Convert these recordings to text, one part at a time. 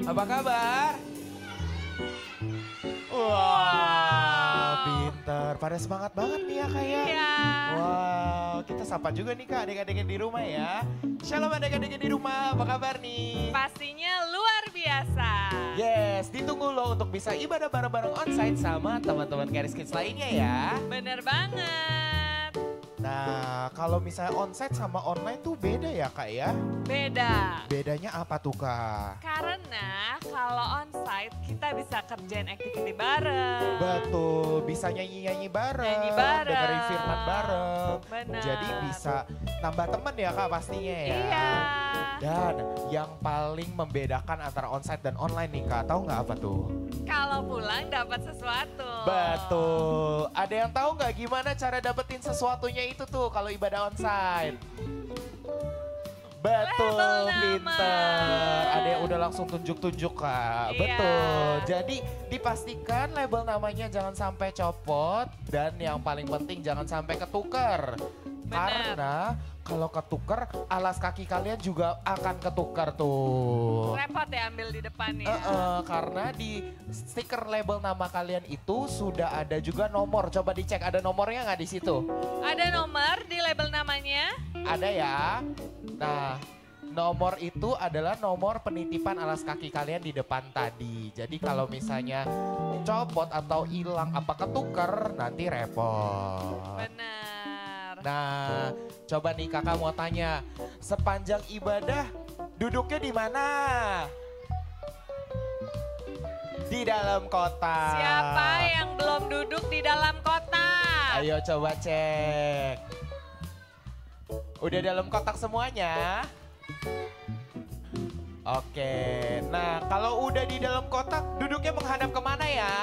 Apa kabar? Wow. Pinter. Pada semangat banget nih ya kayak. Iya. Wow, kita sapa juga nih Kak adik-adiknya di rumah ya. Shalom adik-adiknya di rumah, apa kabar nih? Pastinya luar biasa. Yes, ditunggu loh untuk bisa ibadah bareng-bareng onsite sama teman-teman Charis Kids lainnya ya. Bener banget. Nah, kalau misalnya onsite sama online tuh beda ya Kak ya? Beda. Bedanya apa tuh Kak? Karena kalau onsite kita bisa kerjain activity bareng. Betul, bisa nyanyi-nyanyi bareng, Nyanyi bareng. dengerin firman bareng. Bener. Jadi bisa nambah temen ya Kak pastinya ya. Iya. Dan yang paling membedakan antara onsite dan online nih Kak, tahu nggak apa tuh? Kalau pulang dapat sesuatu. Betul. Ada yang tahu nggak gimana cara dapetin sesuatunya itu tuh kalau ibadah onsite? Betul, Label nama. pinter. Ada yang udah langsung tunjuk-tunjuk Kak. Iya. Betul. Jadi dipastikan label namanya jangan sampai copot dan yang paling penting jangan sampai ketukar. Bener. Karena kalau ketukar alas kaki kalian juga akan ketukar tuh. Repot ya ambil di depan ya. Karena di stiker label nama kalian itu sudah ada juga nomor. Coba dicek ada nomornya nggak di situ? Ada nomor di label namanya. Ada ya. Nah, nomor itu adalah nomor penitipan alas kaki kalian di depan tadi. Jadi kalau misalnya copot atau hilang apa ketukar nanti repot. Bener. Nah, coba nih kakak mau tanya, sepanjang ibadah duduknya di mana? Di dalam kotak. Siapa yang belum duduk di dalam kotak? Ayo coba cek. Udah dalam kotak semuanya? Oke, nah kalau udah di dalam kotak duduknya menghadap kemana ya?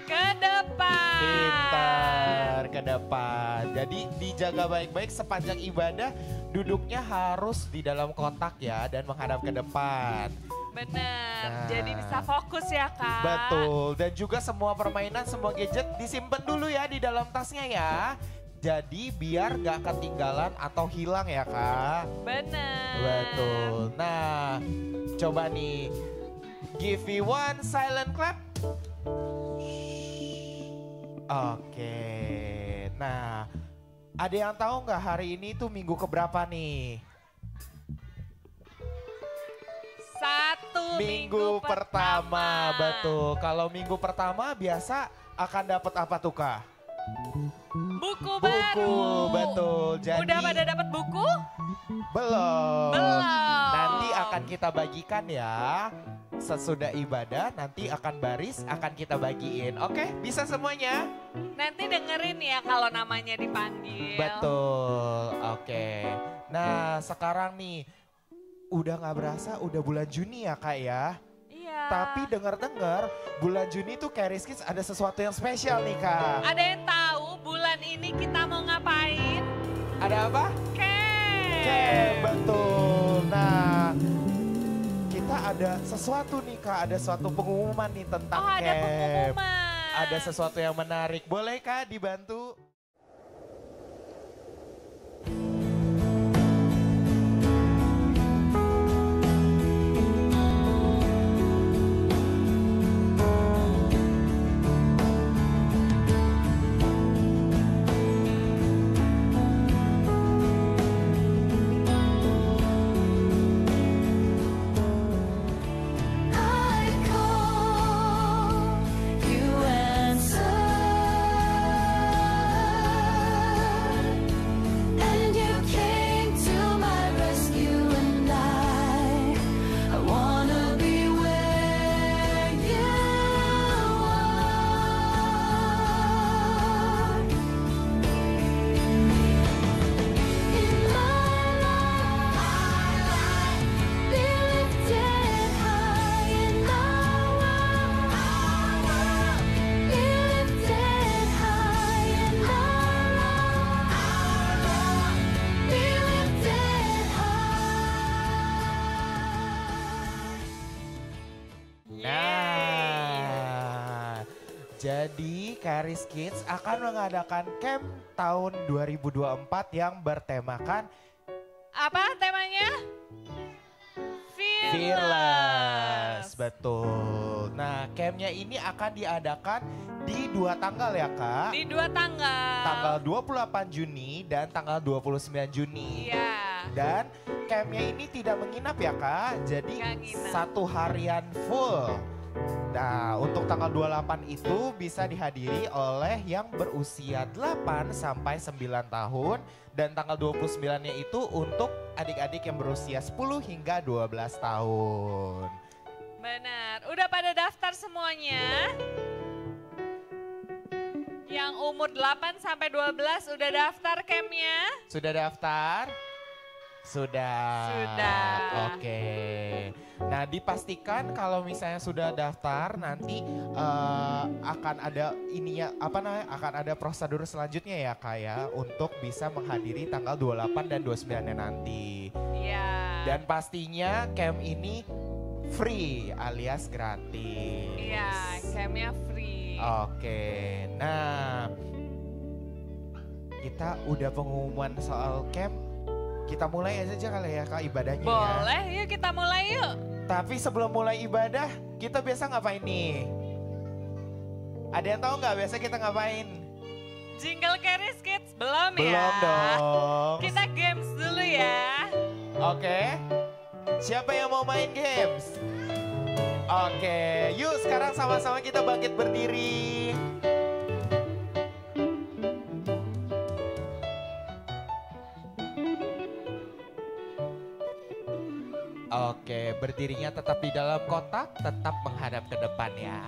Ke depan. Pintar, ke depan. Jadi dijaga baik-baik sepanjang ibadah duduknya harus di dalam kotak ya dan menghadap ke depan. Bener, Nah. jadi bisa fokus ya Kak. Betul, dan juga semua permainan, semua gadget disimpan dulu ya di dalam tasnya ya. Jadi biar gak ketinggalan atau hilang ya Kak. Bener. Betul. Nah, coba nih. Give me one silent clap. Oke. Nah, ada yang tahu nggak hari ini tuh minggu keberapa nih? Satu Minggu pertama. Betul. Kalau minggu pertama biasa akan dapat apa tuh Kak? Buku Buku, baru. betul. Jadi Udah pada dapat buku? belum. Belum. Nanti akan kita bagikan ya. Sesudah ibadah nanti akan baris akan kita bagiin. Oke, bisa semuanya? Nanti dengerin ya kalau namanya dipanggil. Betul. Oke. Nah, sekarang nih udah nggak berasa udah bulan Juni ya Kak ya. Iya. Tapi dengar-dengar bulan Juni tuh Charis Kids ada sesuatu yang spesial nih Kak. Ada yang tahu bulan ini kita mau ngapain? Ada apa? Camp. Betul. Nah, kita ada sesuatu nih Kak, ada suatu pengumuman nih tentang Oh, ada camp. pengumuman. Ada sesuatu yang menarik. Boleh Kak dibantu? I call, you answer, and you came to my rescue, and I wanna be where you are. In my life, be lifted high in our world. Be lifted high in our world. Be lifted high. Nah, jadi Charis Kids akan mengadakan camp tahun 2024 yang bertemakan Apa temanya? Fearless. Betul. Nah, campnya ini akan diadakan di 2 tanggal ya Kak. Di 2 tanggal. Tanggal 28 Juni dan tanggal 29 Juni. Iya. Dan campnya ini tidak menginap ya Kak, jadi Nggak nginap. 1 harian full. Nah, untuk tanggal 28 itu bisa dihadiri oleh yang berusia 8 sampai 9 tahun. Dan tanggal 29-nya itu untuk adik-adik yang berusia 10 hingga 12 tahun. Benar. Udah pada daftar semuanya? Yang umur 8 sampai 12 udah daftar campnya? Sudah daftar? Sudah. Sudah. Oke. Nah, dipastikan kalau misalnya sudah daftar nanti akan ada ininya akan ada prosedur selanjutnya ya Kak ya untuk bisa menghadiri tanggal 28 dan 29-nya nanti. Iya. Dan pastinya camp ini free alias gratis. Iya, campnya free. Oke. Nah, kita udah pengumuman soal camp. Kita mulai aja kali ya Kak ibadahnya ya. Boleh, yuk kita mulai yuk. Tapi sebelum mulai ibadah, kita biasa ngapain nih? Ada yang tahu nggak biasa kita ngapain? Jingle Carries Kids belum ya? Belum dong. Kita games dulu ya. Oke. Siapa yang mau main games? Oke, yuk sekarang sama-sama kita bangkit berdiri. Oke, berdirinya tetap di dalam kotak, tetap menghadap ke depan ya.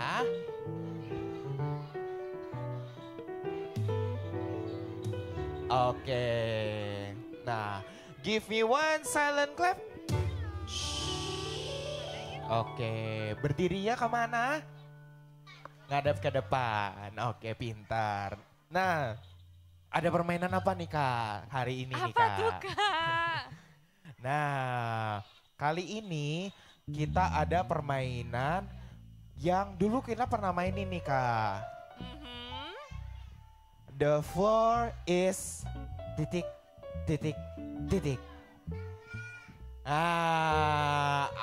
Oke, nah, give me one silent clap. Oke, berdirinya kemana? Ngadap ke depan. Oke, pintar. Nah, ada permainan apa nih Kak hari ini nih Apa Kak? tuh Kak? Nah, kali ini kita ada permainan yang dulu kita pernah mainin nih Kak. Mhm. The floor is titik, titik, titik.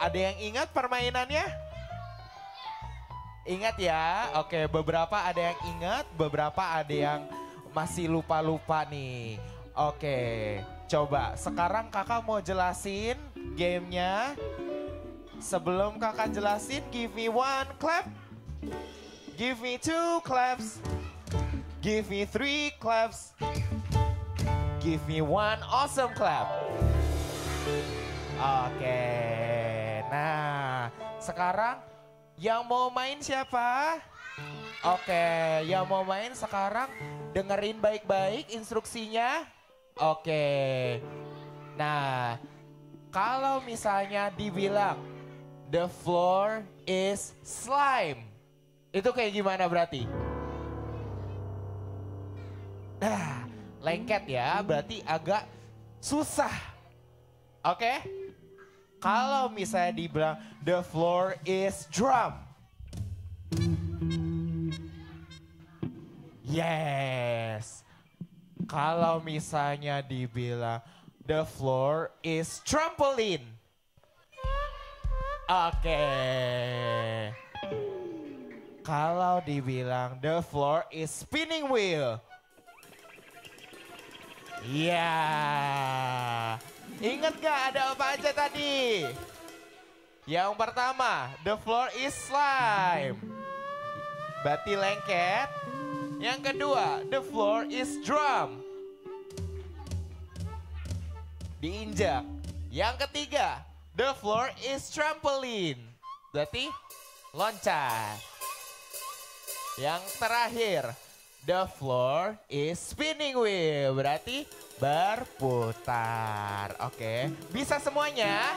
Ada yang ingat permainannya? Ingat ya? Oke, beberapa ada yang ingat, beberapa ada yang masih lupa-lupa nih. Oke, coba sekarang kakak mau jelasin gamenya. Sebelum kakak jelasin, give me one clap. Give me two claps. Give me three claps. Give me one awesome clap. Oke, nah sekarang yang mau main siapa? Oke, yang mau main sekarang dengerin baik-baik instruksinya. Oke, nah kalau misalnya dibilang the floor is slime, itu kayak gimana berarti? Nah, lengket ya, berarti agak susah. Oke? Kalau misalnya dibilang the floor is drum. Yes. Kalau misalnya dibilang the floor is trampoline. Oke. Kalau dibilang the floor is spinning wheel. Ya. Ingat gak ada apa aja tadi? Yang pertama, the floor is slime. Berarti lengket. Yang kedua, the floor is drum. Diinjak. Yang ketiga, the floor is trampoline. Berarti loncat. Yang terakhir, the floor is spinning wheel. Berarti berputar. Oke, bisa semuanya?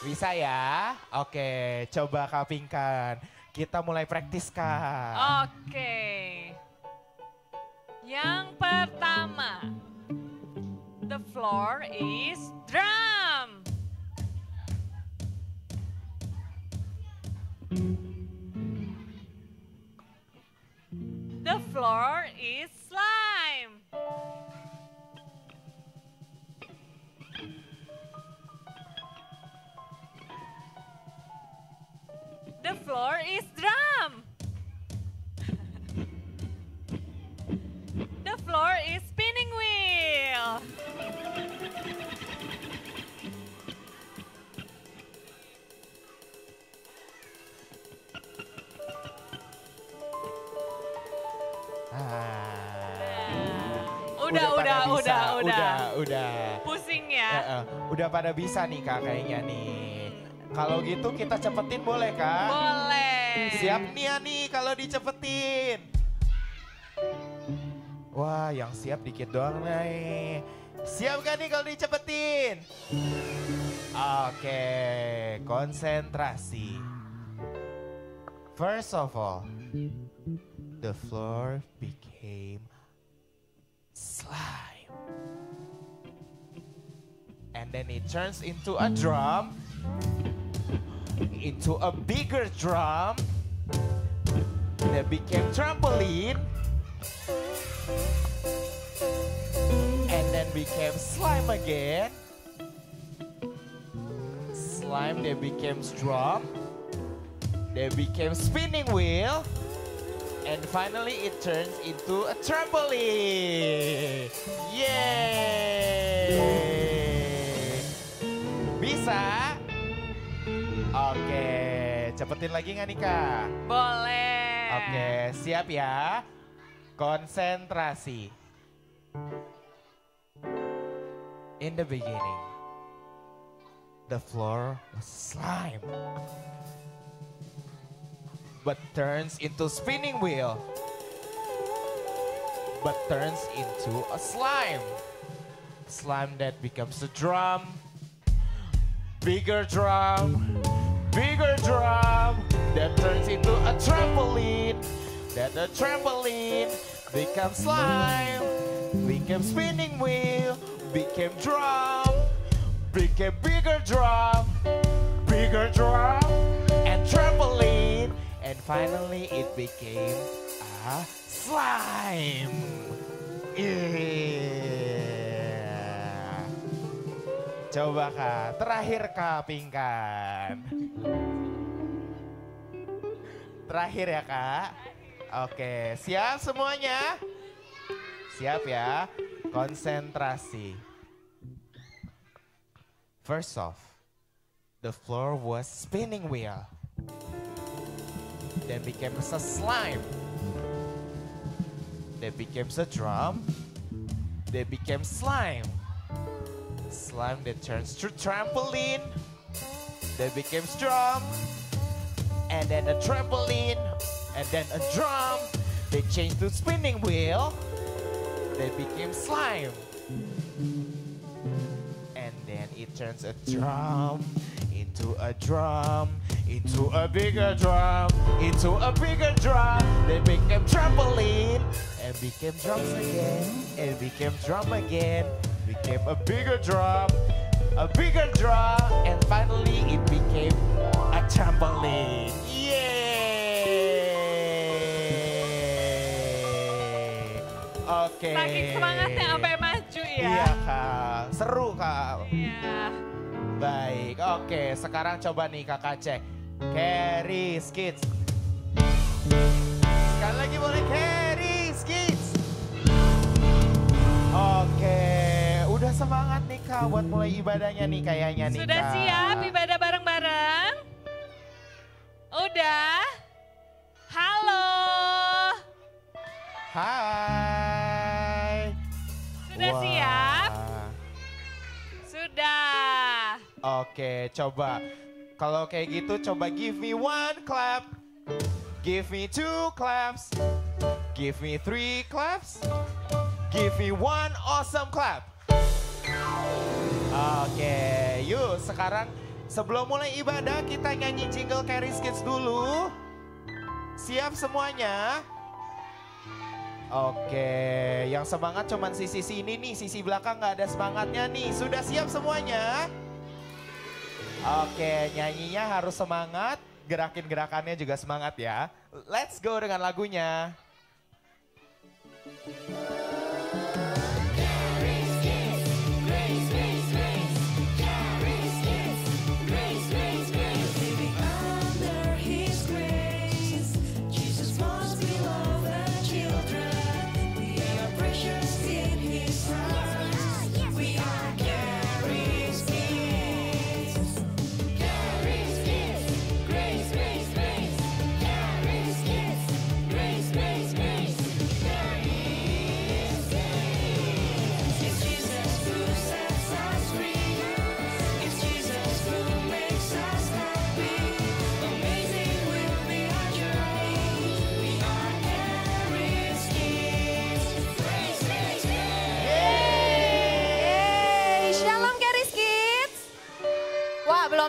Bisa ya? Oke, coba Kak Pinkan. Kita mulai praktis Kak. Oke. Yang pertama. The floor is drum. The floor is slime. The floor is drum. The floor is spinning wheel. Udah. Pusing ya? Udah pada bisa nih Kak kayaknya nih. Kalau gitu kita cepetin boleh Kak? Boleh. Siap nih ya nih kalau dicepetin. Wah yang siap dikit doang nih. Siap gak nih kalau dicepetin? Oke, konsentrasi. First of all, the floor became slime. And then it turns into a drum, into a bigger drum, that became trampoline, and then became slime again. Slime, they became drum, they became spinning wheel, and finally it turns into a trampoline. Yay! Bisa? Oke, cepetin lagi nggak nih Kak? Boleh. Oke, siap ya. Konsentrasi. In the beginning, the floor was slime, but turns into spinning wheel, but turns into a slime. Slime that becomes a drum, bigger drum, that turns into a trampoline, that the trampoline becomes slime, became spinning wheel, became drum, became bigger drum, and trampoline, and finally it became a slime. Coba Kak, terakhir Kak Pingkan. Terakhir ya Kak. Oke, siap semuanya? Siap ya, konsentrasi. First off, the floor was spinning wheel. Then became a slime. Then became a drum. Then became slime. Slime that turns to trampoline. Then became drum. And then a trampoline. And then a drum. They changed to spinning wheel. They became slime. And then it turns a drum into a drum, into a bigger drum, into a bigger drum. They became trampoline and became drums again, and became drum again, became a bigger drum, and finally it became a trampoline. Yeay! Oke. Saking semangatnya sampai maju ya. Iya Kak, seru Kak. Iya. Baik, oke sekarang coba nih kakak cek. Carry skits. Sekali lagi boleh carry skits. Oke, udah semangat nih Kak buat mulai ibadahnya nih kayaknya nih Sudah Kak. siap ibadah bareng-bareng? Udah? Halo? Hai. Sudah Wah. siap? Sudah. Oke, coba. Kalau kayak gitu coba give me one clap. Give me two claps. Give me three claps. Give me one awesome clap. Oke, yuk sekarang sebelum mulai ibadah kita nyanyi jingle Carry Skits dulu. Siap semuanya? Oke, yang semangat cuman sisi sini nih, sisi belakang nggak ada semangatnya nih. Sudah siap semuanya? Oke, nyanyinya harus semangat, gerakin gerakannya juga semangat ya. Let's go dengan lagunya. Under his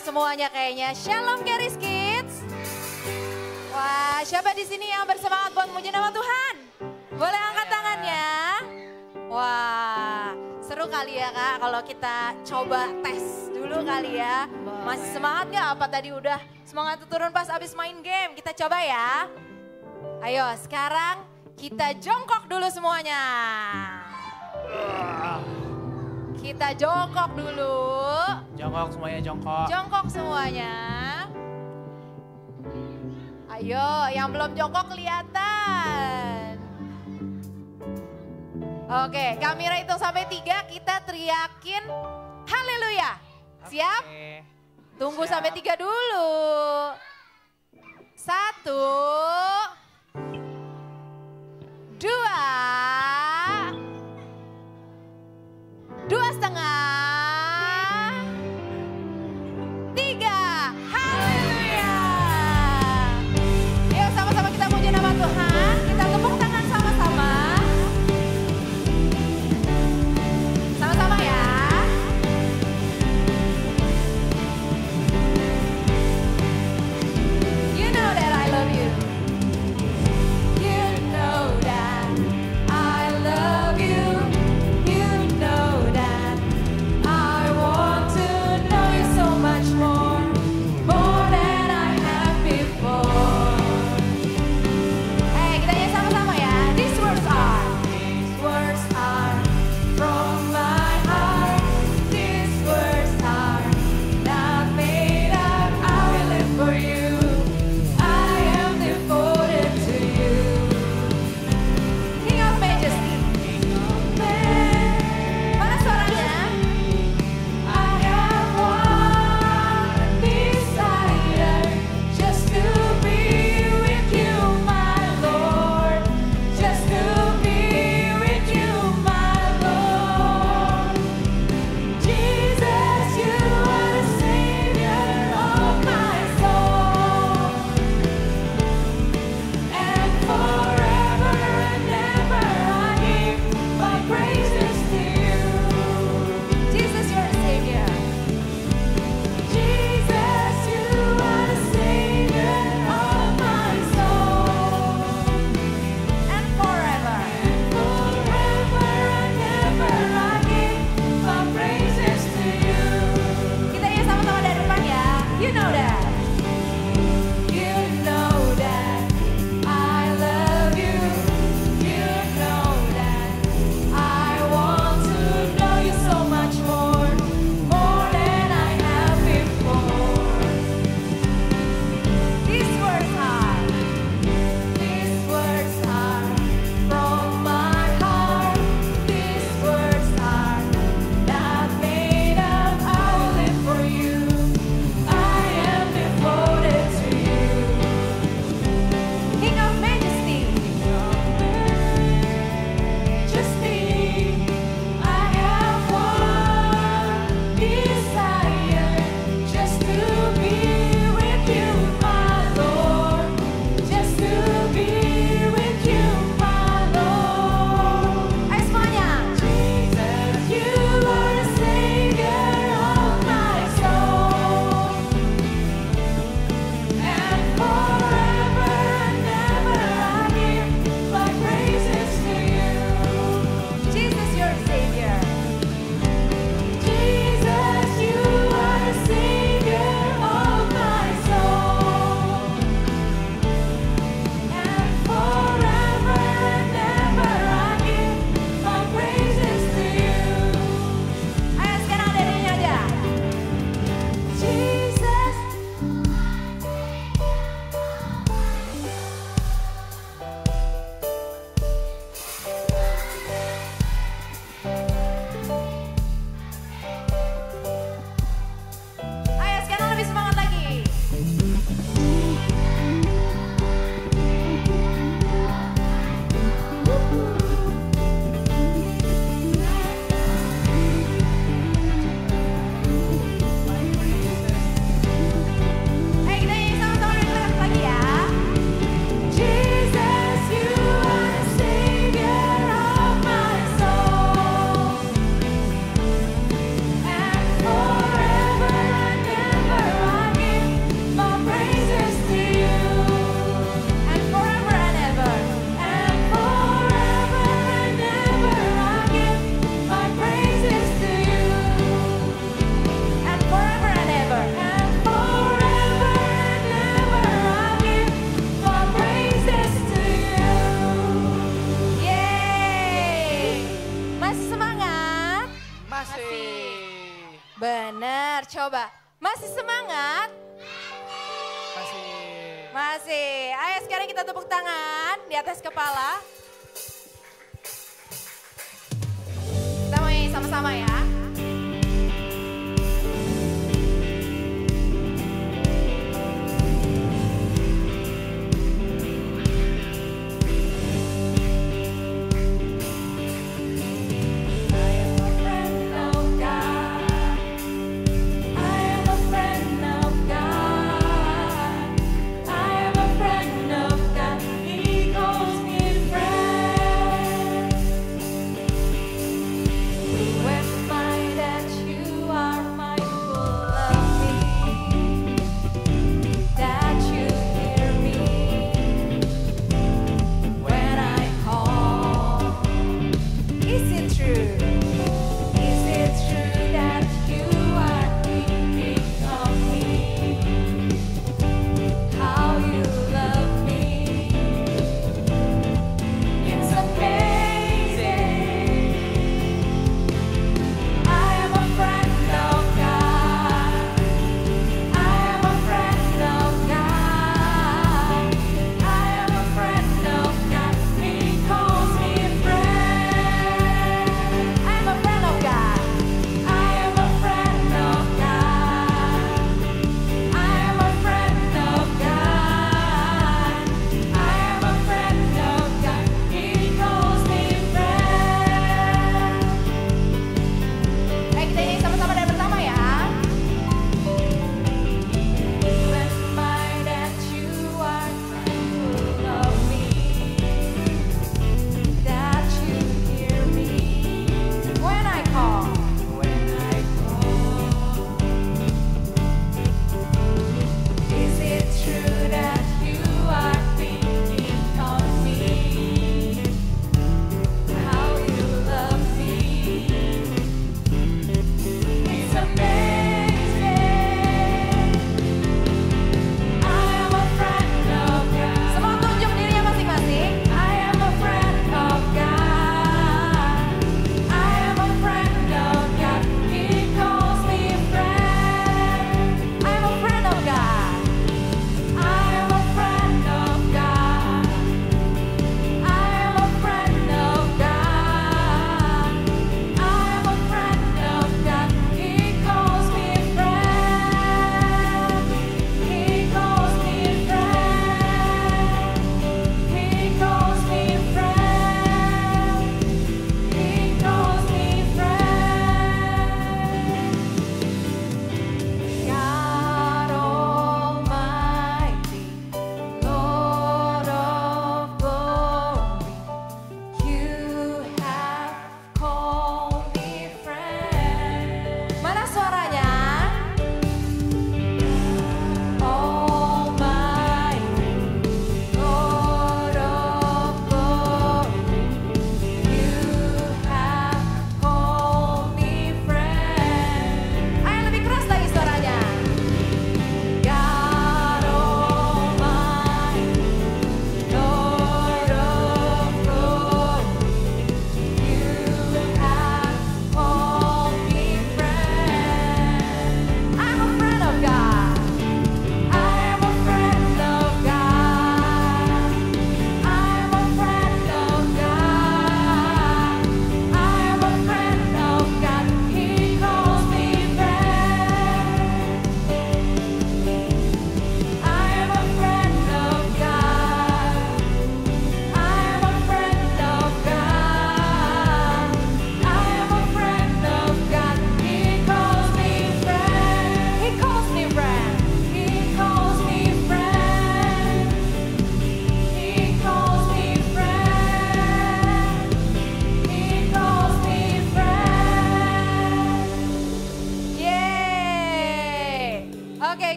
semuanya kayaknya. Shalom Charis Kids. Wah, siapa di sini yang bersemangat buat muji nama Tuhan? Boleh angkat tangannya? Wah, seru kali ya Kak kalau kita coba tes dulu kali ya. Masih semangat gak? Apa tadi udah semangat turun pas abis main game? Kita coba ya. Ayo sekarang kita jongkok dulu semuanya. Kita jongkok dulu. Jongkok semuanya, jongkok. Jongkok semuanya. Ayo, yang belum jongkok kelihatan. Oke, kamera hitung sampai 3, kita teriakin haleluya. Siap? Tunggu sampai 3 dulu. 1, 2, 2,5, 3, haleluya. Yuk sama-sama kita puji nama Tuhan, kita tepuk tangan sama-sama. Sama-sama ya. You know that I love you. Masih. Ayo sekarang kita tepuk tangan di atas kepala. Kita mau nyanyi sama-sama ya.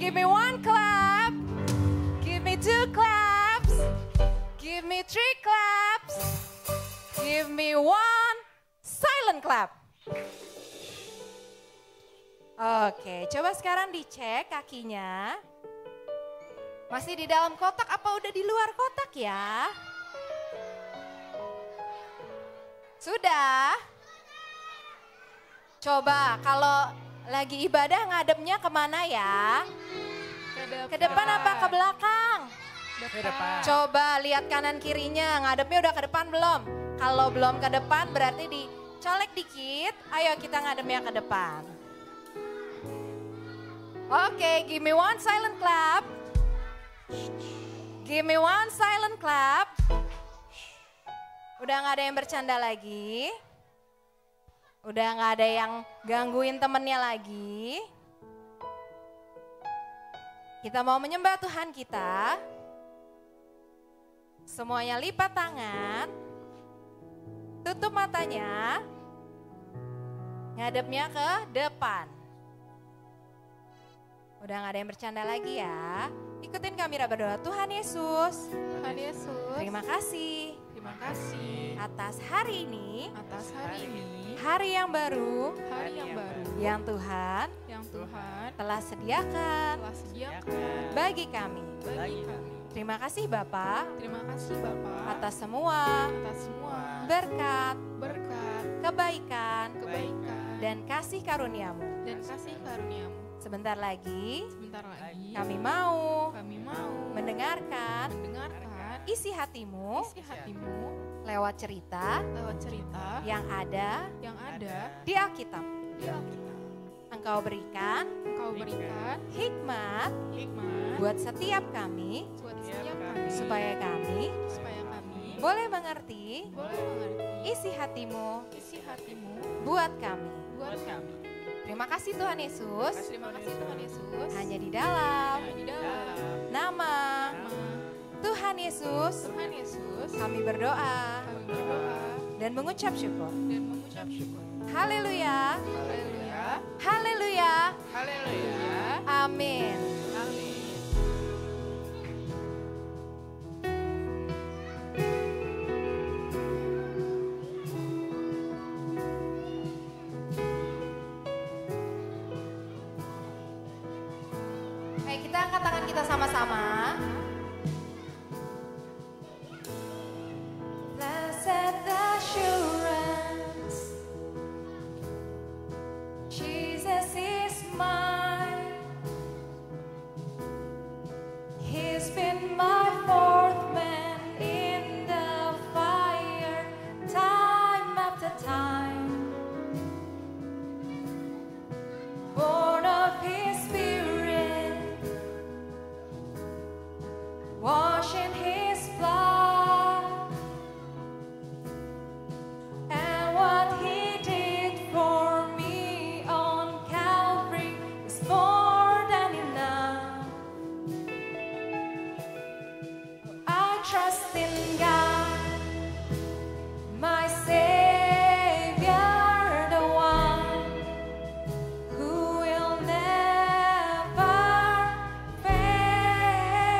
Give me one clap. Give me two claps. Give me three claps. Give me one silent clap. Oke, coba sekarang dicek kakinya. Masih di dalam kotak apa udah di luar kotak ya? Sudah? Coba kalau lagi ibadah ngadepnya kemana ya? Ke depan apa ke belakang? Depan. Coba lihat kanan kirinya, ngadepnya udah ke depan belum? Kalau belum ke depan berarti dicolek dikit, ayo kita ngadepnya ke depan. Oke, give me one silent clap. Give me one silent clap. Udah gak ada yang bercanda lagi. Udah gak ada yang gangguin temennya lagi. Kita mau menyembah Tuhan kita. Semuanya lipat tangan. Tutup matanya. Ngadepnya ke depan. Udah gak ada yang bercanda lagi ya. Ikutin kami berdoa. Tuhan Yesus, Tuhan Yesus, terima kasih terima kasih atas hari ini, atas hari ini, hari yang baru hari yang baru yang Tuhan yang Tuhan telah sediakan telah sediakan bagi kami. bagi kami. Terima kasih Bapak Terima kasih Bapak atas semua atas semua berkat, berkat, kebaikan, kebaikan, dan kasih karuniamu. dan kasih karuniamu. Sebentar lagi Sebentar lagi kami mau kami mau mendengarkan mendengarkan isi hatimu isi hatimu lewat cerita lewat cerita yang ada yang ada di Alkitab. di Alkitab. Engkau berikan Engkau berikan hikmat hikmat buat setiap kami buat setiap kami supaya kami supaya kami boleh mengerti boleh mengerti isi hatimu isi hatimu buat kami. buat kami. Terima kasih Tuhan Yesus. Terima kasih Tuhan Yesus. Hanya di dalam Hanya di dalam nama nama Tuhan Yesus Tuhan Yesus kami berdoa kami berdoa dan mengucap syukur. dan mengucap syukur. Haleluya. Haleluya. Haleluya. Haleluya. Amin. Amin. Baik, kita angkat tangan kita sama-sama. Blessed assurance, Jesus is mine. He's been my fourth man in the fire, time after time. Born of His Spirit, washed in His blood, and what He did for me on Calvary is more than enough. I trust in God, my Savior, the one who will never fail.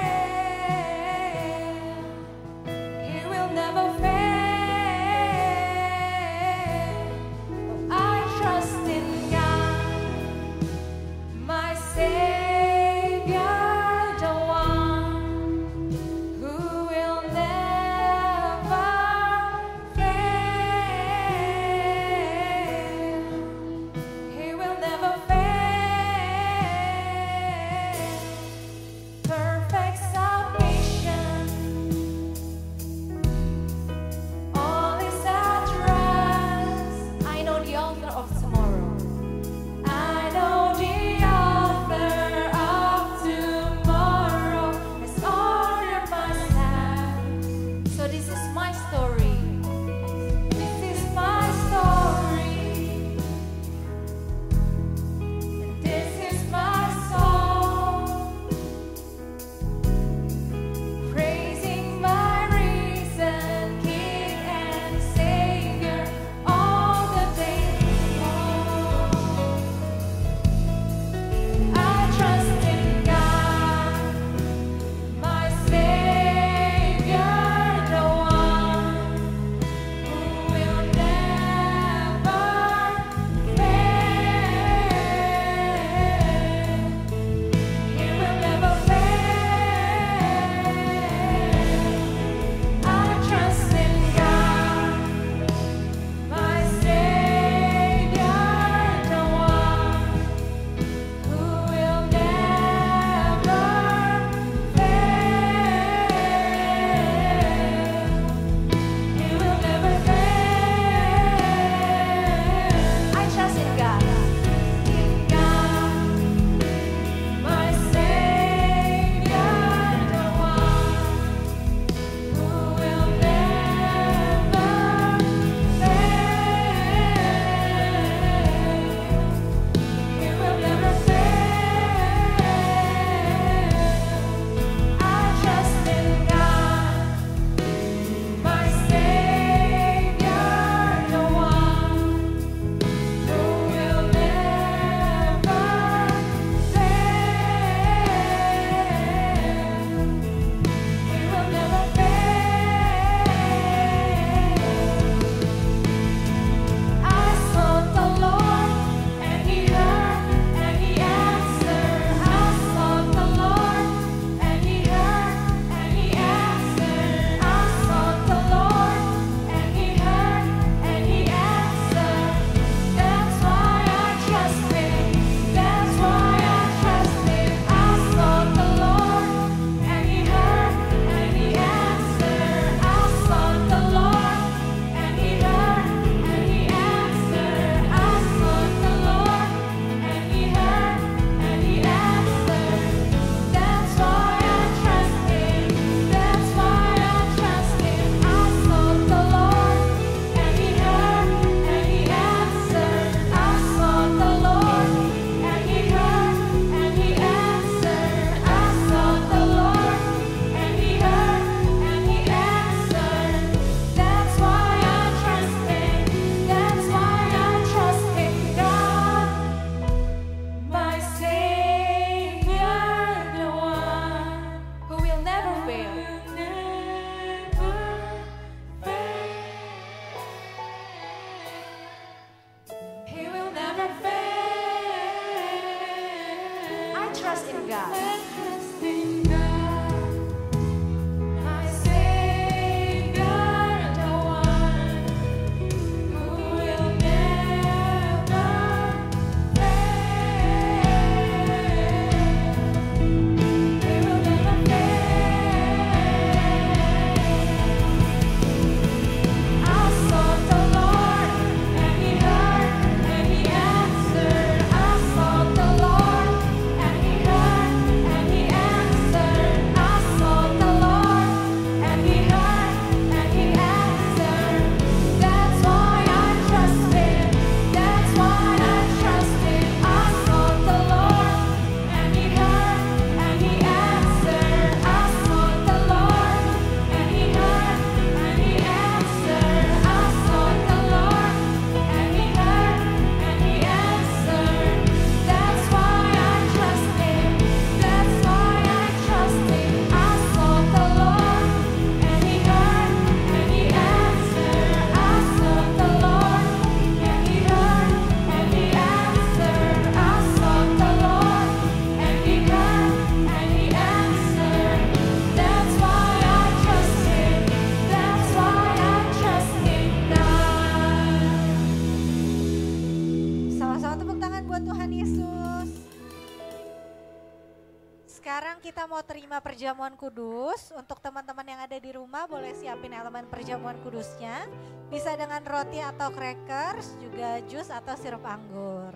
mau terima perjamuan kudus, untuk teman-teman yang ada di rumah boleh siapin elemen perjamuan kudusnya. Bisa dengan roti atau crackers, juga jus atau sirup anggur.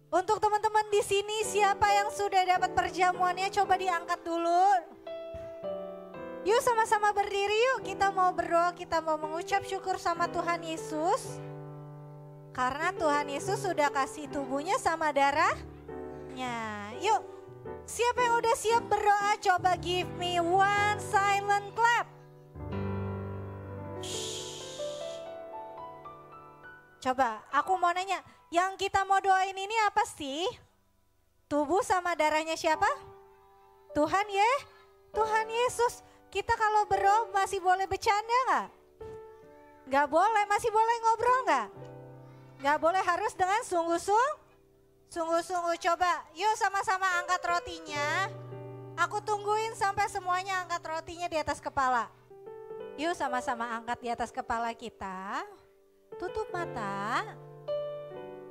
Untuk teman-teman di sini siapa yang sudah dapat perjamuannya coba diangkat dulu. Yuk sama-sama berdiri yuk, kita mau berdoa, kita mau mengucap syukur sama Tuhan Yesus. Karena Tuhan Yesus sudah kasih tubuhnya sama darahnya. Yuk, siapa yang udah siap berdoa coba give me one silent clap. Coba aku mau nanya, yang kita mau doain ini apa sih? Tubuh sama darahnya siapa? Tuhan Tuhan Yesus. Kita kalau berdoa masih boleh bercanda gak? Gak boleh, masih boleh ngobrol gak? Gak boleh, harus dengan sungguh-sungguh. Coba yuk sama-sama angkat rotinya. Aku tungguin sampai semuanya angkat rotinya di atas kepala. Yuk sama-sama angkat di atas kepala kita. Tutup mata.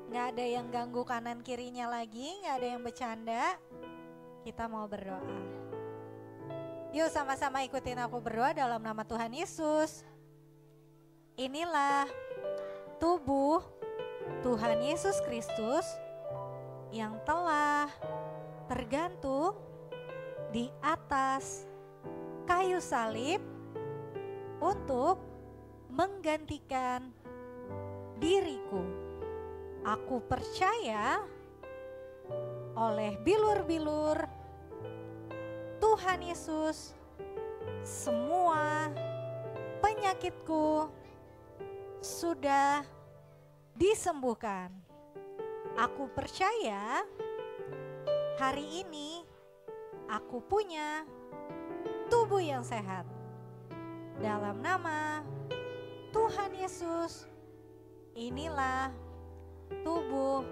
Gak ada yang ganggu kanan kirinya lagi, gak ada yang bercanda. Kita mau berdoa. Yuk sama-sama ikutin aku berdoa dalam nama Tuhan Yesus. Inilah tubuh Tuhan Yesus Kristus yang telah tergantung di atas kayu salib untuk menggantikan diriku. Aku percaya oleh bilur-bilur Tuhan Yesus semua penyakitku sudah disembuhkan. Aku percaya hari ini aku punya tubuh yang sehat. Dalam nama Tuhan Yesus, inilah tubuh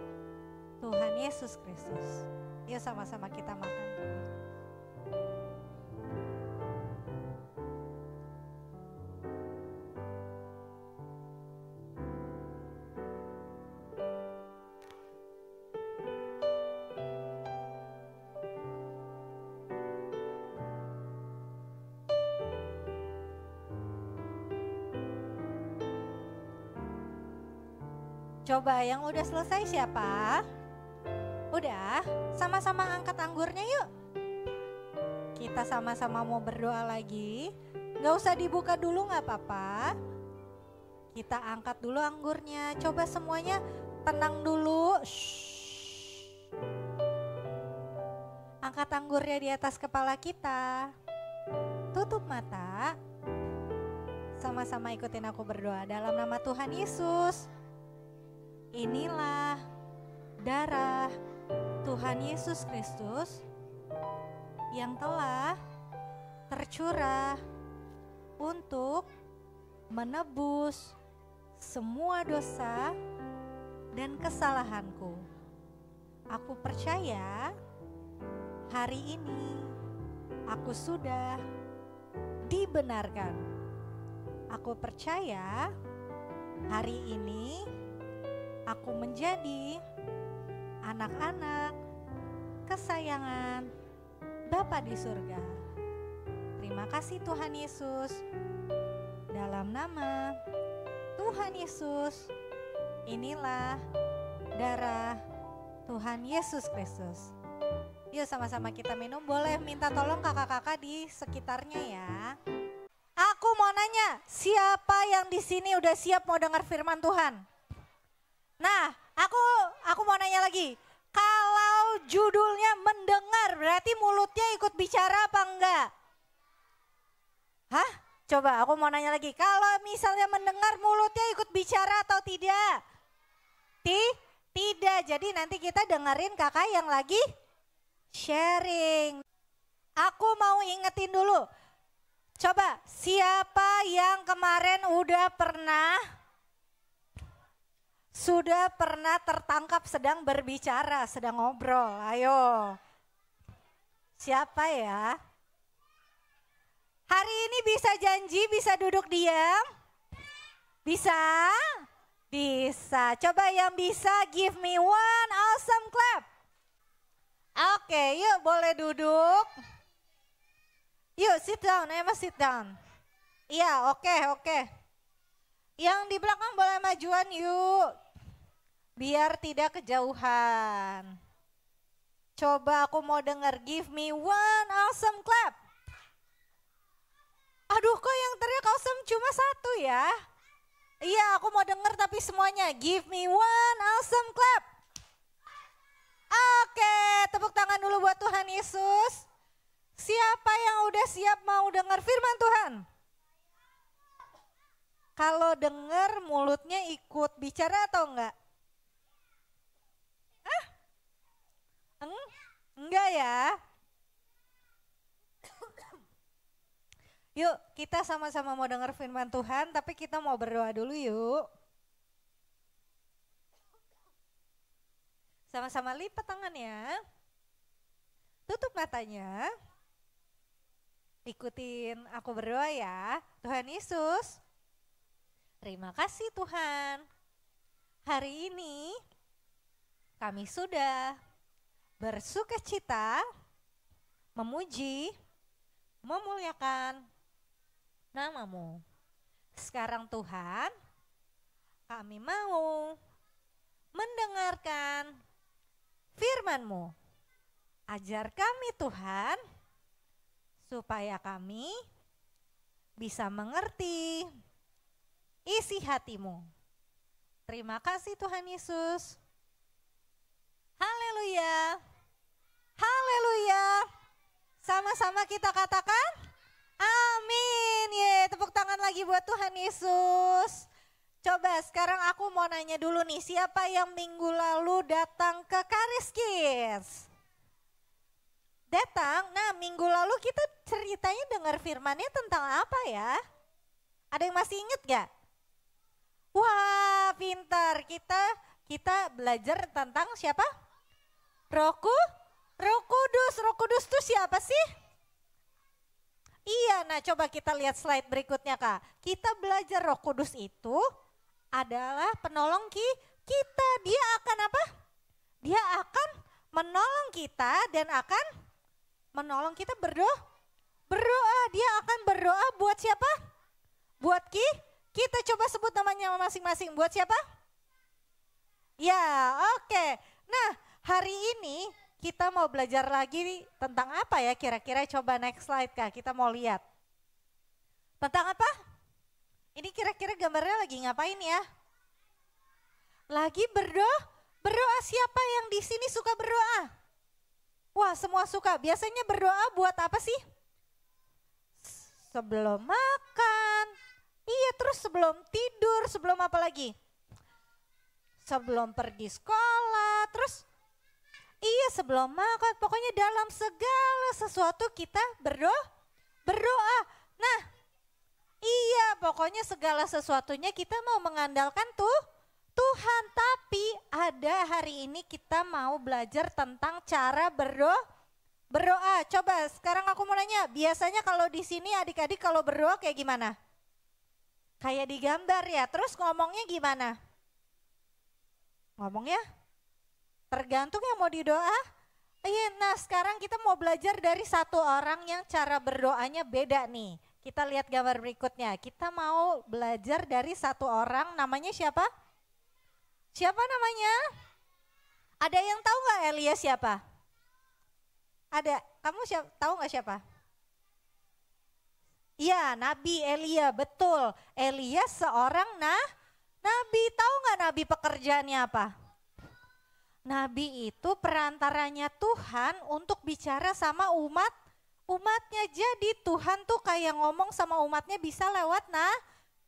Tuhan Yesus Kristus. Yuk sama-sama kita makan. Coba yang udah selesai siapa? Udah, sama-sama angkat anggurnya yuk. Kita sama-sama mau berdoa lagi. Gak usah dibuka dulu gak apa-apa. Kita angkat dulu anggurnya. Coba semuanya tenang dulu. Shhh. Angkat anggurnya di atas kepala kita. Tutup mata. Sama-sama ikutin aku berdoa dalam nama Tuhan Yesus. Inilah darah Tuhan Yesus Kristus yang telah tercurah untuk menebus semua dosa dan kesalahanku. Aku percaya hari ini aku sudah dibenarkan. Aku percaya hari ini aku menjadi anak-anak kesayangan Bapa di surga. Terima kasih Tuhan Yesus. Dalam nama Tuhan Yesus, inilah darah Tuhan Yesus Kristus. Yuk sama-sama kita minum, boleh minta tolong kakak-kakak di sekitarnya ya. Aku mau nanya, siapa yang di sini udah siap mau dengar firman Tuhan? Nah, aku mau nanya lagi. Kalau judulnya mendengar, berarti mulutnya ikut bicara apa enggak? Hah? Coba aku mau nanya lagi. Kalau misalnya mendengar, mulutnya ikut bicara atau tidak? Tidak. Jadi nanti kita dengerin kakak yang lagi sharing. Aku mau ingetin dulu. Coba, siapa yang kemarin sudah pernah tertangkap sedang berbicara, sedang ngobrol? Ayo. Siapa ya? Hari ini bisa janji, bisa duduk diam? Bisa? Bisa. Coba yang bisa give me one awesome clap. Oke, yuk boleh duduk. Yuk sit down, Emma sit down. Iya, oke. Yang di belakang boleh majuan yuk. Biar tidak kejauhan. Coba aku mau dengar, give me one awesome clap. Aduh, kok yang teriak awesome cuma satu ya? Iya, aku mau dengar tapi semuanya. Give me one awesome clap. Oke, tepuk tangan dulu buat Tuhan Yesus. Siapa yang udah siap mau dengar firman Tuhan? Kalau dengar mulutnya ikut bicara atau enggak? Enggak ya? Yuk kita sama-sama mau dengar firman Tuhan tapi kita mau berdoa dulu yuk. Sama-sama lipat tangannya. Tutup matanya. Ikutin aku berdoa ya. Tuhan Yesus, terima kasih Tuhan. Hari ini kami sudah bersukacita, memuji, memuliakan nama-Mu. Sekarang Tuhan, kami mau mendengarkan firman-Mu. Ajar kami Tuhan, supaya kami bisa mengerti isi hati-Mu. Terima kasih Tuhan Yesus. Haleluya. Haleluya. Sama-sama kita katakan amin. Ye, tepuk tangan lagi buat Tuhan Yesus. Coba sekarang aku mau nanya dulu nih, siapa yang minggu lalu datang ke Karis Kids? Datang, nah minggu lalu kita ceritanya dengar firmannya tentang apa ya? Ada yang masih inget gak? Wah pintar, kita belajar tentang siapa? Roh Kudus. Roh Kudus itu siapa sih? Iya, nah coba kita lihat slide berikutnya Kak. Kita belajar Roh Kudus itu adalah penolong kita. Dia akan apa? Dia akan menolong kita dan akan menolong kita berdoa. Dia akan berdoa buat siapa? Buat kita. Coba sebut namanya masing-masing. Buat siapa? Ya, oke. Nah, hari ini kita mau belajar lagi tentang apa ya kira-kira, coba next slide Kak, kita mau lihat. Tentang apa? Ini kira-kira gambarnya lagi ngapain ya? Lagi berdoa. Siapa yang di sini suka berdoa? Wah, semua suka. Biasanya berdoa buat apa sih? Sebelum makan. Iya, terus sebelum tidur, sebelum apa lagi? Sebelum pergi sekolah, terus iya sebelum makan, pokoknya dalam segala sesuatu kita berdoa. Nah, iya pokoknya segala sesuatunya kita mau mengandalkan Tuhan. Tapi ada hari ini kita mau belajar tentang cara berdoa. Coba sekarang aku mau nanya, biasanya kalau di sini adik-adik kalau berdoa kayak gimana? Kayak di gambar ya, terus ngomongnya gimana? Ngomongnya? Tergantung yang mau didoa. Iya, nah sekarang kita mau belajar dari satu orang yang cara berdoanya beda nih. Kita lihat gambar berikutnya. Kita mau belajar dari satu orang, namanya siapa? Siapa namanya? Ada yang tahu nggak Elia siapa? Ada. Kamu tahu nggak siapa? Iya, Nabi Elia, betul. Elia seorang nabi. Tahu nggak nabi pekerjaannya apa? Nabi itu perantaranya Tuhan untuk bicara sama umatnya. Jadi Tuhan tuh kayak ngomong sama umatnya bisa lewat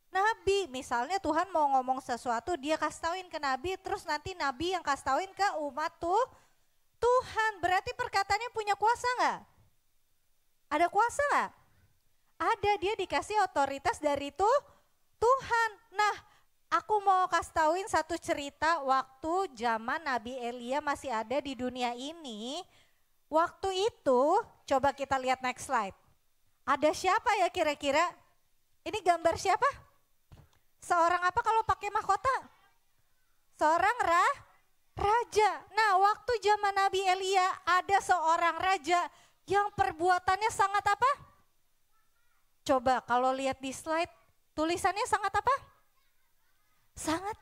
nabi. Misalnya Tuhan mau ngomong sesuatu, dia kasih tauin ke nabi, terus nanti nabi yang kasih tauin ke umat Tuhan. Berarti perkataannya punya kuasa nggak? Ada kuasa nggak? Ada, dia dikasih otoritas dari Tuhan. Nah, aku mau kasih tauin satu cerita waktu zaman Nabi Elia masih ada di dunia ini. Waktu itu, coba kita lihat next slide. Ada siapa ya kira-kira? Ini gambar siapa? Seorang apa kalau pakai mahkota? Seorang raja. Nah, waktu zaman Nabi Elia ada seorang raja yang perbuatannya sangat apa? Coba kalau lihat di slide, tulisannya sangat apa? Sangat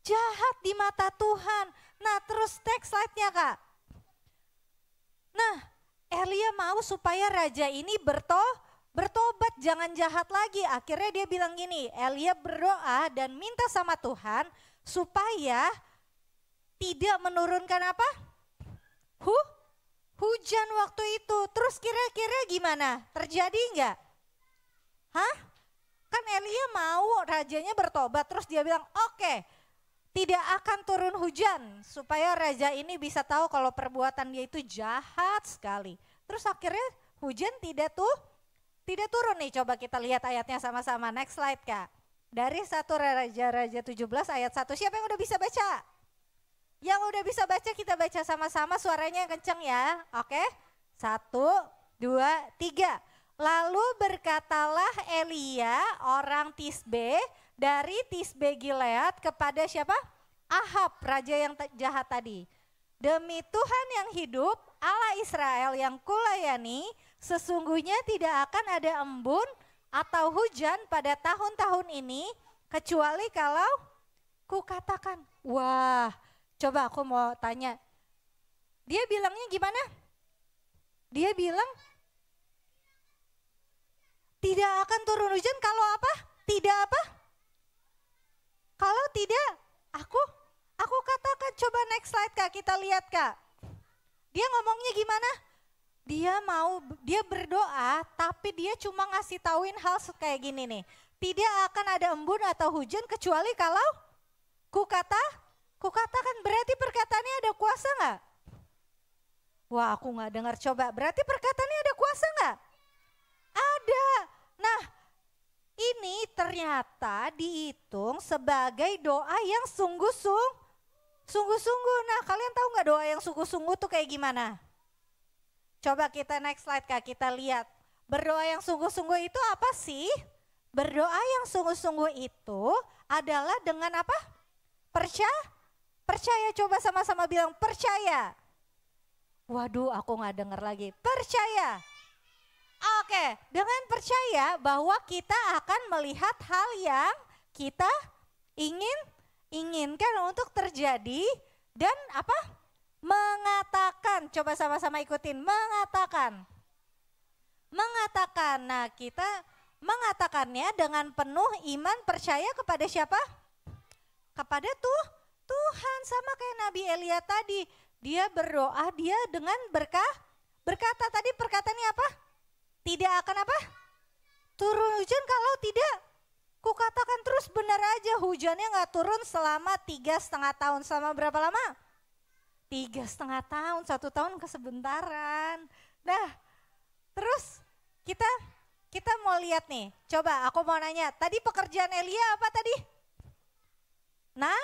jahat di mata Tuhan. Nah, terus next slide-nya, Kak. Nah, Elia mau supaya raja ini bertobat, jangan jahat lagi. Akhirnya dia bilang gini, Elia berdoa dan minta sama Tuhan supaya tidak menurunkan apa? Hujan waktu itu. Terus kira-kira gimana? Terjadi enggak? Hah? Kan Elia mau rajanya bertobat, terus dia bilang, oke, tidak akan turun hujan supaya raja ini bisa tahu kalau perbuatan dia itu jahat sekali. Terus akhirnya hujan tidak turun nih. Coba kita lihat ayatnya sama-sama. Next slide, Kak. Dari 1 Raja-Raja 17 ayat 1. Siapa yang udah bisa baca? Yang udah bisa baca kita baca sama-sama, suaranya yang kenceng ya. Oke? 1, 2, 3. Lalu berkatalah Elia orang Tisbe dari Tisbe Gilead kepada siapa? Ahab, raja yang jahat tadi. Demi Tuhan yang hidup, Allah Israel yang kulayani, sesungguhnya tidak akan ada embun atau hujan pada tahun-tahun ini, kecuali kalau kukatakan. Wah, coba aku mau tanya. Dia bilangnya gimana? Dia bilang, tidak akan turun hujan kalau apa? Tidak apa? Kalau tidak, aku katakan. Coba next slide, Kak, kita lihat, Kak. Dia ngomongnya gimana? Dia berdoa, tapi dia cuma ngasih tauin hal kayak gini nih. Tidak akan ada embun atau hujan kecuali kalau kukatakan. Berarti perkataannya ada kuasa nggak? Wah, aku nggak dengar. Coba, berarti perkataannya ada kuasa nggak? Ada. Nah, ini ternyata dihitung sebagai doa yang sungguh-sungguh. Nah, kalian tahu nggak doa yang sungguh-sungguh tuh kayak gimana? Coba kita next slide, Kak, kita lihat. Berdoa yang sungguh-sungguh itu apa sih? Berdoa yang sungguh-sungguh itu adalah dengan apa? Percaya, coba sama-sama bilang percaya. Waduh, aku nggak dengar lagi. Percaya. Oke, dengan percaya bahwa kita akan melihat hal yang kita inginkan untuk terjadi dan apa? Mengatakan. Coba sama-sama ikutin, mengatakan. Nah, kita mengatakannya dengan penuh iman percaya kepada siapa? Kepada Tuhan, sama kayak Nabi Elia tadi. Dia berdoa, dia dengan berkata tadi perkataannya apa? Tidak akan apa? Turun hujan kalau tidak. Kukatakan terus benar aja hujannya nggak turun selama 3,5 tahun. Selama berapa lama? 3,5 tahun, 1 tahun kesebentaran. Nah, terus kita mau lihat nih. Coba aku mau nanya, tadi pekerjaan Elia apa tadi? Nah,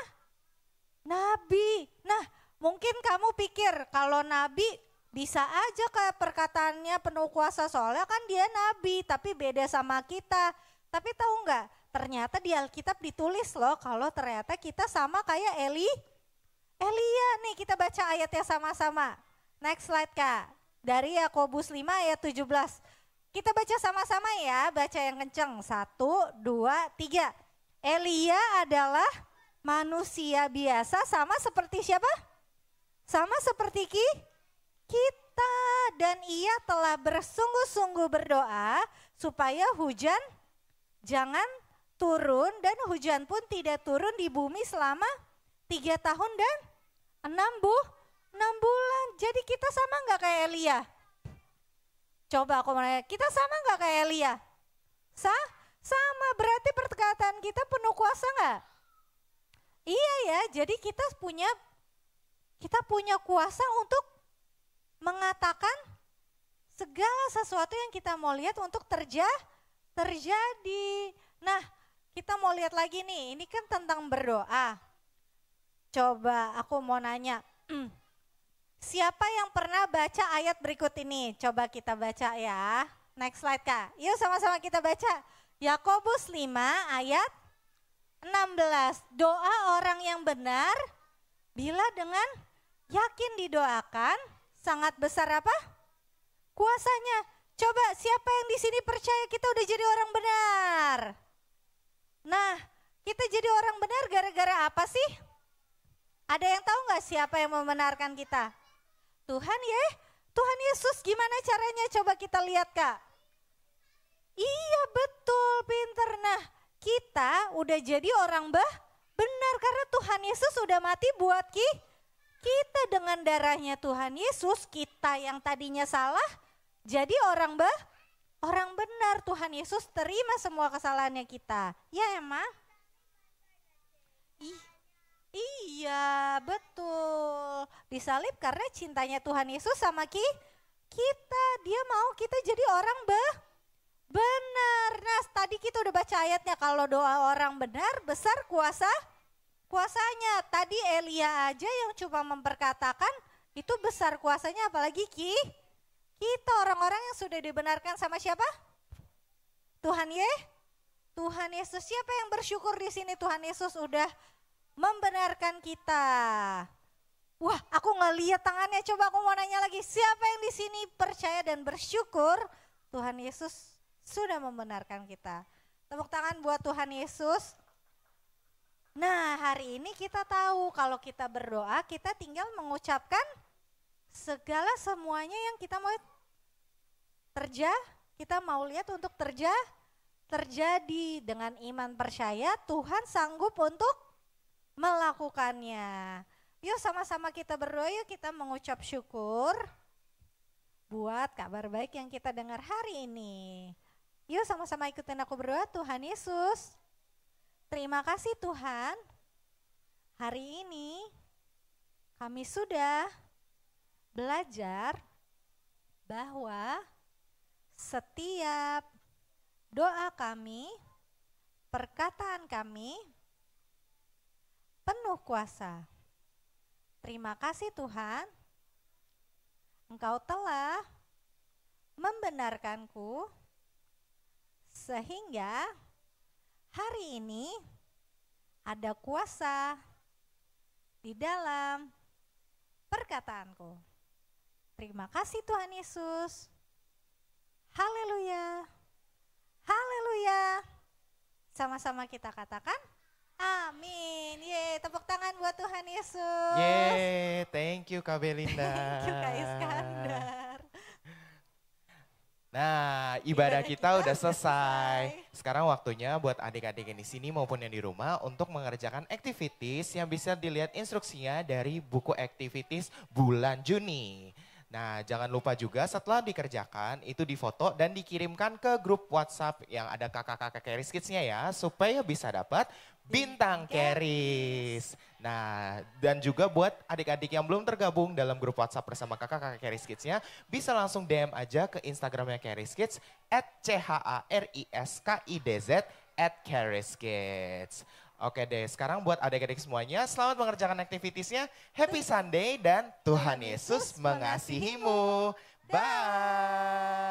nabi. Nah, mungkin kamu pikir kalau nabi bisa aja kayak perkataannya penuh kuasa, soalnya kan dia nabi, tapi beda sama kita. Tapi tahu nggak? Ternyata di Alkitab ditulis loh kalau ternyata kita sama kayak Elia. Nih kita baca ayatnya sama-sama. Next slide, Kak. Dari Yakobus 5 ayat 17. Kita baca sama-sama ya, baca yang kenceng. 1, 2, 3. Elia adalah manusia biasa sama seperti siapa? Sama seperti kita, dan ia telah bersungguh-sungguh berdoa supaya hujan jangan turun, dan hujan pun tidak turun di bumi selama 3 tahun dan 6 bulan. Jadi kita sama nggak kayak Elia? Coba aku mau nanya, kita sama nggak kayak Elia? Sama, berarti perkataan kita penuh kuasa nggak? Iya ya, jadi kita punya kuasa untuk mengatakan segala sesuatu yang kita mau lihat untuk terjadi. Nah, kita mau lihat lagi nih, ini kan tentang berdoa. Coba aku mau nanya, siapa yang pernah baca ayat berikut ini? Coba kita baca ya. Next slide, Kak. Yuk sama-sama kita baca. Yakobus 5 ayat 16. Doa orang yang benar Bila dengan yakin didoakan, sangat besar apa? Kuasanya. Coba siapa yang di sini percaya kita udah jadi orang benar? Nah, kita jadi orang benar gara-gara apa sih? Ada yang tahu nggak siapa yang membenarkan kita? Tuhan ya, Tuhan Yesus. Gimana caranya? Coba kita lihat Kak. Iya betul, pinter. Nah, kita udah jadi orang benar karena Tuhan Yesus udah mati buat kita. Dengan darahnya Tuhan Yesus, kita yang tadinya salah jadi orang benar. Tuhan Yesus terima semua kesalahannya kita. Ya Emma? Iya betul. Disalib karena cintanya Tuhan Yesus sama kita. Dia mau kita jadi orang benar. Nah tadi kita udah baca ayatnya, kalau doa orang benar besar kuasanya. Tadi Elia aja yang cuma memperkatakan itu besar kuasanya, apalagi kita orang-orang yang sudah dibenarkan sama siapa? Tuhan Yesus. Siapa yang bersyukur di sini? Tuhan Yesus udah membenarkan kita. Wah, aku nggak lihat tangannya. Coba aku mau nanya lagi. Siapa yang di sini percaya dan bersyukur Tuhan Yesus sudah membenarkan kita? Tepuk tangan buat Tuhan Yesus. Nah, hari ini kita tahu kalau kita berdoa, kita tinggal mengucapkan segala semuanya yang kita mau kita mau lihat untuk terjadi. Dengan iman percaya Tuhan sanggup untuk melakukannya. Yuk sama-sama kita berdoa, yuk kita mengucap syukur buat kabar baik yang kita dengar hari ini. Yuk sama-sama ikutin aku berdoa. Tuhan Yesus, terima kasih Tuhan, hari ini kami sudah belajar bahwa setiap doa kami, perkataan kami penuh kuasa. Terima kasih Tuhan, Engkau telah membenarkanku sehingga hari ini ada kuasa di dalam perkataanku. Terima kasih Tuhan Yesus. Haleluya. Haleluya. Sama-sama kita katakan amin. Yeay, tepuk tangan buat Tuhan Yesus. Yeay, thank you Kak Belinda. Thank you Kak Iskandar. Nah, ibadah kita udah selesai. Sekarang waktunya buat adik-adik yang di sini maupun yang di rumah untuk mengerjakan activities yang bisa dilihat instruksinya dari buku activities bulan Juni. Nah, jangan lupa juga setelah dikerjakan itu difoto dan dikirimkan ke grup WhatsApp yang ada kakak-kakak Keris Kids-nya ya, supaya bisa dapat bintang Keris. Nah, dan juga buat adik-adik yang belum tergabung dalam grup WhatsApp bersama kakak-kakak Keris Kids-nya, bisa langsung DM aja ke Instagramnya Keris Kids @CHARISKIDZ @KerisKids. Oke deh, sekarang buat adik-adik semuanya, selamat mengerjakan aktivitiesnya. Happy Sunday dan Tuhan Yesus mengasihimu. Bye.